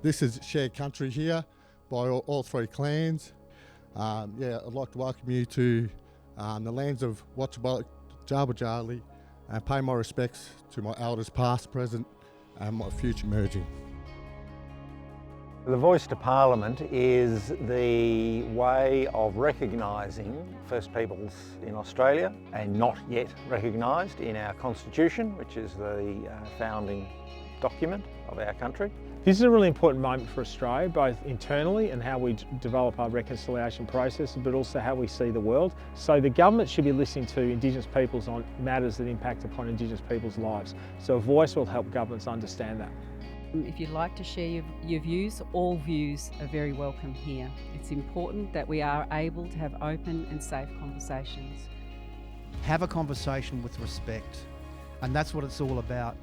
This is shared country here by all three clans. I'd like to welcome you to the lands of Watchabalik, Jarbajali, and pay my respects to my elders past, present and my future emerging. The voice to Parliament is the way of recognising First Peoples in Australia and not yet recognised in our Constitution, which is the founding document of our country. This is a really important moment for Australia, both internally and how we develop our reconciliation process, but also how we see the world. So the government should be listening to Indigenous peoples on matters that impact upon Indigenous people's lives. So a voice will help governments understand that. If you'd like to share your views, all views are very welcome here. It's important that we are able to have open and safe conversations. Have a conversation with respect, and that's what it's all about.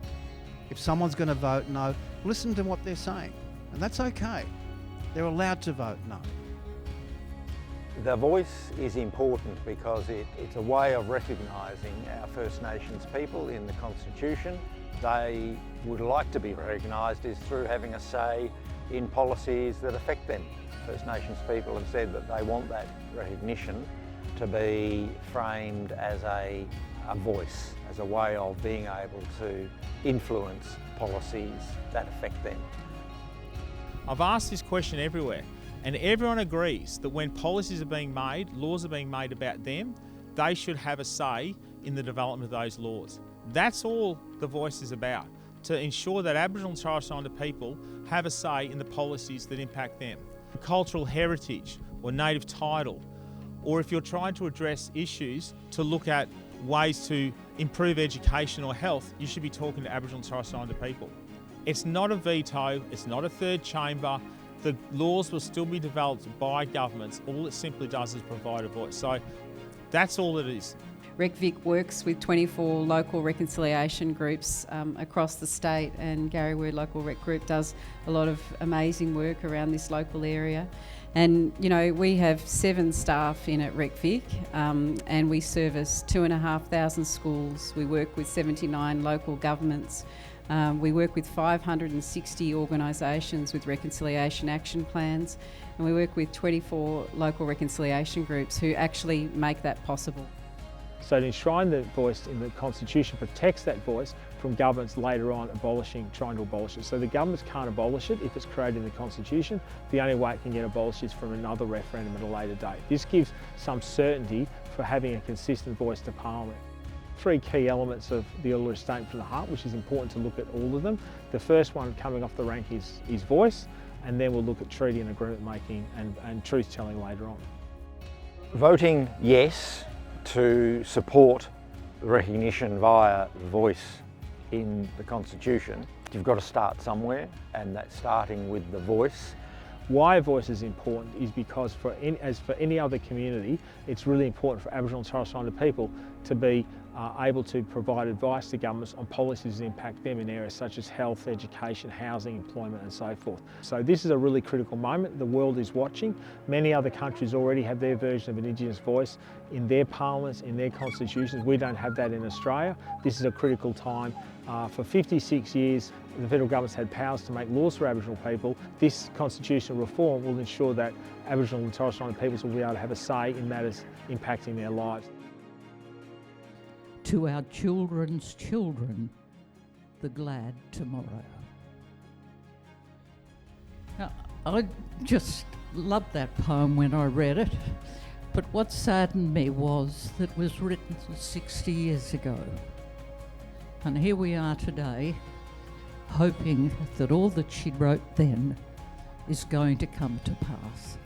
If someone's going to vote no, listen to what they're saying, and that's okay. They're allowed to vote no. The voice is important because it's a way of recognising our First Nations people in the Constitution. They would like to be recognised is through having a say in policies that affect them. First Nations people have said that they want that recognition to be framed as a voice, as a way of being able to influence policies that affect them. I've asked this question everywhere, and everyone agrees that when policies are being made, laws are being made about them, they should have a say in the development of those laws. That's all the voice is about, to ensure that Aboriginal and Torres Strait Islander people have a say in the policies that impact them. Cultural heritage or native title, or if you're trying to address issues to look at ways to improve education or health, you should be talking to Aboriginal and Torres Strait Islander people. It's not a veto, it's not a third chamber. The laws will still be developed by governments. All it simply does is provide a voice. So that's all it is. RecVic works with 24 local reconciliation groups across the state, and Gary Word Local Rec Group does a lot of amazing work around this local area. And you know, we have 7 staff in at RecVic, and we service 2,500 schools. We work with 79 local governments. We work with 560 organisations with reconciliation action plans, and we work with 24 local reconciliation groups who actually make that possible. So to enshrine the voice in the Constitution protects that voice from governments later on trying to abolish it. So the governments can't abolish it if it's created in the Constitution. The only way it can get abolished is from another referendum at a later date. This gives some certainty for having a consistent voice to Parliament. 3 key elements of the Uluru Statement from the Heart, which is important to look at all of them. The first one coming off the rank is voice, and then we'll look at treaty and agreement making and truth telling later on. Voting yes to support recognition via voice in the Constitution, you've got to start somewhere, and that's starting with the voice. Why a voice is important is because as for any other community, it's really important for Aboriginal and Torres Strait Islander people to be able to provide advice to governments on policies that impact them in areas such as health, education, housing, employment and so forth. So this is a really critical moment. The world is watching. Many other countries already have their version of an Indigenous voice in their parliaments, in their constitutions. We don't have that in Australia. This is a critical time. For 56 years, the federal government's had powers to make laws for Aboriginal people. This constitutional reform will ensure that Aboriginal and Torres Strait Islander peoples will be able to have a say in matters impacting their lives. To our children's children, the glad tomorrow. Now, I just loved that poem when I read it, but what saddened me was that it was written 60 years ago. And here we are today, hoping that all that she wrote then is going to come to pass.